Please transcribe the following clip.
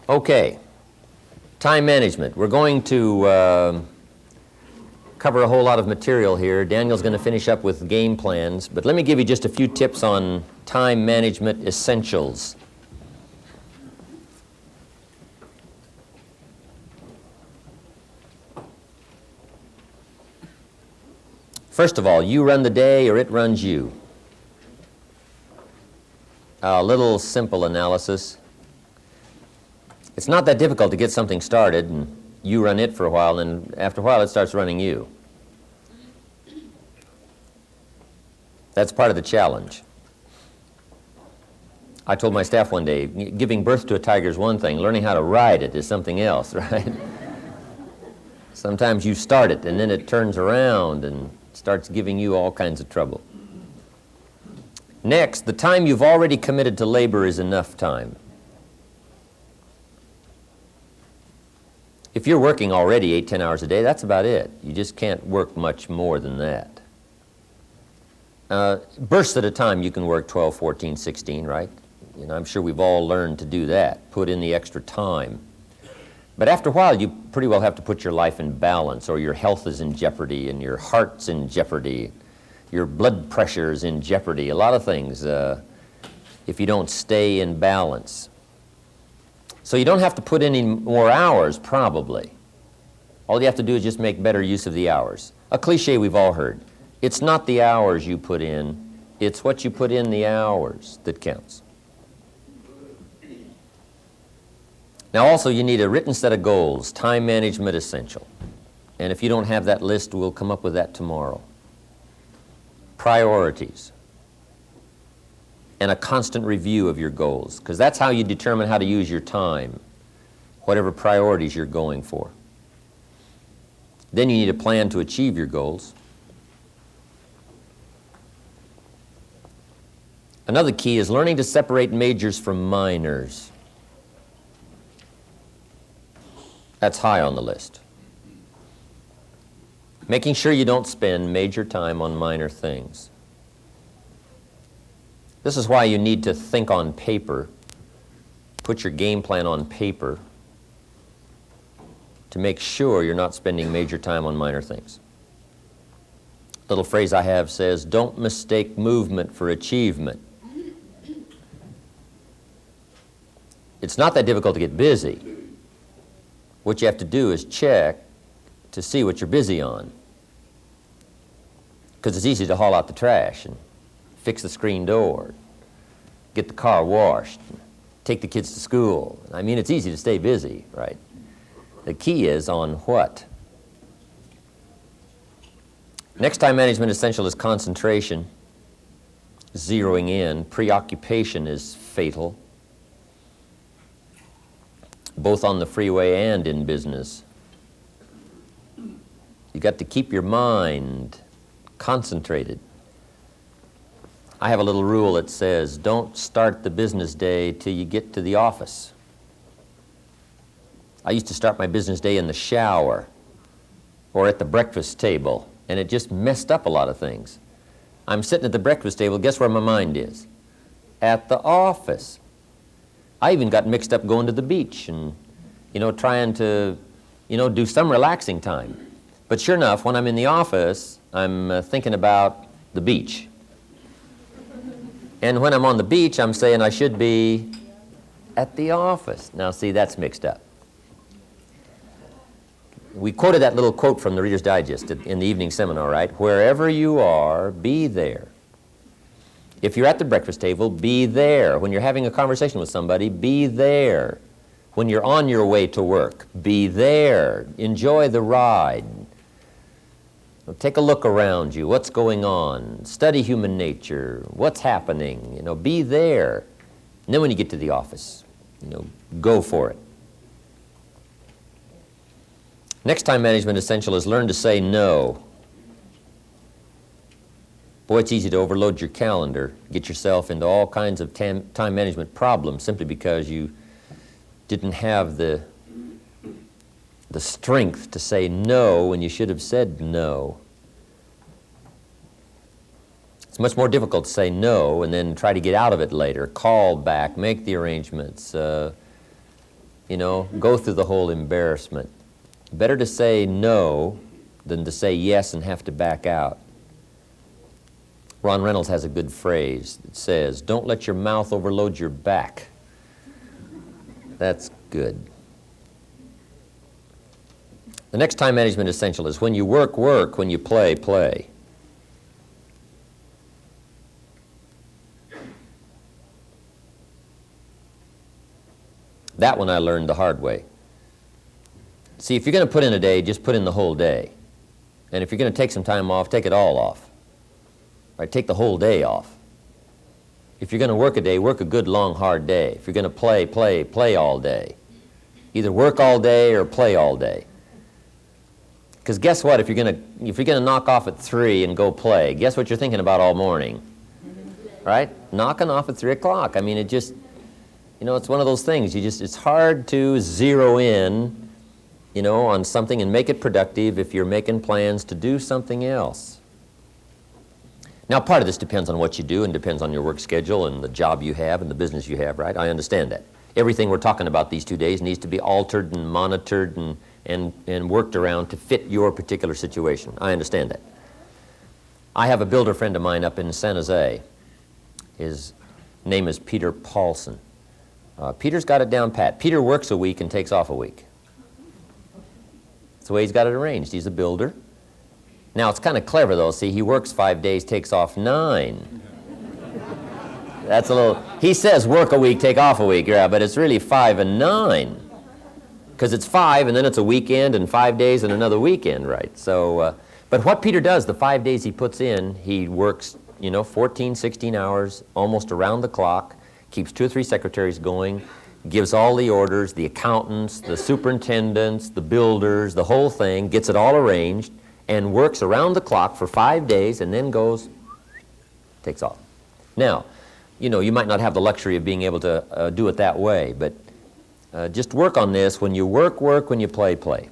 Okay, time management. We're going to cover a whole lot of material here. Daniel's going to finish up with game plans, but let me give you just a few tips on time management essentials. First of all, you run the day or it runs you. A little simple analysis. It's not that difficult to get something started, and you run it for a while, and after a while it starts running you. That's part of the challenge. I told my staff one day, giving birth to a tiger is one thing, learning how to ride it is something else, right? Sometimes you start it, and then it turns around and starts giving you all kinds of trouble. Next, the time you've already committed to labor is enough time. If you're working already 8-10 hours a day, that's about it. You just can't work much more than that. Bursts at a time, you can work 12, 14, 16, right? You know, I'm sure we've all learned to do that, put in the extra time. But after a while, you pretty well have to put your life in balance, or your health is in jeopardy, and your heart's in jeopardy, your blood pressure is in jeopardy, a lot of things, if you don't stay in balance. So you don't have to put in any more hours, probably. All you have to do is just make better use of the hours. A cliche we've all heard. It's not the hours you put in, it's what you put in the hours that counts. Now also you need a written set of goals, time management essential. And if you don't have that list, we'll come up with that tomorrow. Priorities. And a constant review of your goals, because that's how you determine how to use your time, whatever priorities you're going for. Then you need a plan to achieve your goals. Another key is learning to separate majors from minors. That's high on the list. Making sure you don't spend major time on minor things. This is why you need to think on paper, put your game plan on paper to make sure you're not spending major time on minor things. A little phrase I have says, don't mistake movement for achievement. It's not that difficult to get busy. What you have to do is check to see what you're busy on. Because it's easy to haul out the trash and fix the screen door, get the car washed, take the kids to school. I mean, it's easy to stay busy, right? The key is on what? Next time management essential is concentration, zeroing in. Preoccupation is fatal, both on the freeway and in business. You got to keep your mind concentrated. I have a little rule that says, don't start the business day till you get to the office. I used to start my business day in the shower or at the breakfast table, and it just messed up a lot of things. I'm sitting at the breakfast table, guess where my mind is? At the office. I even got mixed up going to the beach and, trying to, do some relaxing time. But sure enough, when I'm in the office, I'm thinking about the beach. And when I'm on the beach, I'm saying I should be at the office. Now, see, that's mixed up. We quoted that little quote from the Reader's Digest in the evening seminar, right? Wherever you are, be there. If you're at the breakfast table, be there. When you're having a conversation with somebody, be there. When you're on your way to work, be there. Enjoy the ride. Take a look around you. What's going on? Study human nature. What's happening? Be there. And then when you get to the office, go for it. Next time management essential is learn to say no. Boy, it's easy to overload your calendar, get yourself into all kinds of time management problems simply because you didn't have the strength to say no when you should have said no. It's much more difficult to say no and then try to get out of it later, call back, make the arrangements, go through the whole embarrassment. Better to say no than to say yes and have to back out. Ron Reynolds has a good phrase that says, "Don't let your mouth overload your back." That's good. The next time management essential is when you work, work, when you play, play. That one I learned the hard way. See, if you're going to put in a day, just put in the whole day. And if you're going to take some time off, take it all off. Right? Take the whole day off. If you're going to work a day, work a good, long, hard day. If you're going to play, play, play all day. Either work all day or play all day. Because guess what? If you're going to knock off at 3 and go play, guess what you're thinking about all morning? Right? Knocking off at 3 o'clock. I mean, it just, it's one of those things. It's hard to zero in, on something and make it productive if you're making plans to do something else. Now, part of this depends on what you do and depends on your work schedule and the job you have and the business you have, right? I understand that. Everything we're talking about these 2 days needs to be altered and monitored and worked around to fit your particular situation. I understand that. I have a builder friend of mine up in San Jose. His name is Peter Paulson. Peter's got it down pat. Peter works a week and takes off a week. That's the way he's got it arranged. He's a builder. Now, it's kind of clever, though. See, he works 5 days, takes off 9. That's a little... He says work a week, take off a week, yeah, but it's really 5 and 9. Because it's 5, and then it's a weekend, and 5 days, and another weekend, right? So, but what Peter does, the 5 days he puts in, he works, 14, 16 hours, almost around the clock, keeps 2 or 3 secretaries going, gives all the orders, the accountants, the superintendents, the builders, the whole thing, gets it all arranged, and works around the clock for 5 days, and then takes off. Now, you might not have the luxury of being able to do it that way, but just work on this. When you work, work. When you play, play.